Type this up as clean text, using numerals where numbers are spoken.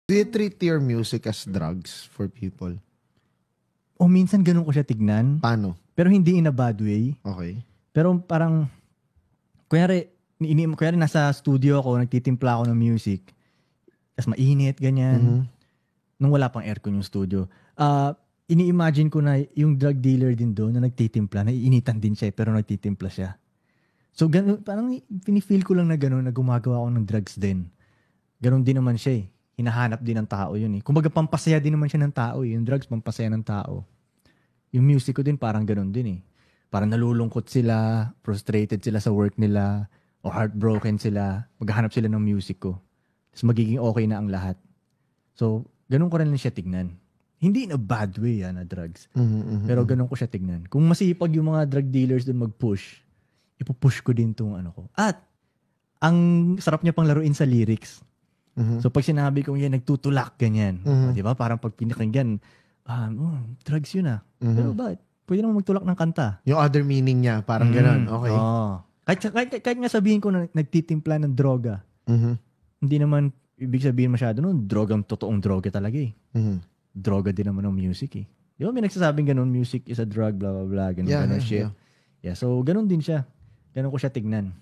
Do you treat your music as drugs for people? O minsan ganun ko siya tignan. Paano? Pero hindi in a bad way. Okay. Pero parang, kunyari nasa studio ako, nagtitimpla ako ng music. Tapos mainit, ganyan. Nung wala pang aircon yung studio. Ini-imagine ko na yung drug dealer din doon na nagtitimpla, naiinitan din siya pero nagtitimpla siya. So, ganun, parang pinifeel ko lang na gano'n na gumagawa ako ng drugs din. Gano'n din naman siya eh. Hinahanap din ng tao yun eh. Kumbaga, pampasaya din naman siya ng tao eh. Yung drugs, pampasaya ng tao. Yung music ko din parang gano'n din eh. Parang nalulungkot sila, frustrated sila sa work nila, o heartbroken sila, maghahanap sila ng music ko. Tapos magiging okay na ang lahat. So, gano'n ko rin siya tignan. Hindi in a bad way na drugs. Pero gano'n ko siya tignan. Kung masipag yung mga drug dealers doon mag-push, ipupush ko din tong ano ko. At, ang sarap niya pang laruin sa lyrics. So, pag sinabi kong yan, nagtutulak, ganyan. Di ba? Parang pag pinakinggan, drugs yun Pero bakit? Pwede naman magtulak ng kanta. Yung other meaning niya, parang gano'n. Okay. Kahit nga sabihin ko na nagtitimpla ng droga, hindi naman ibig sabihin masyado nun, totoong droga talaga eh. Droga din naman ng music eh. Di ba may nagsasabing ganun, music is a drug, blah, blah, blah, ganun shit. Yeah, so ganun din siya. Ganun ko siya tignan.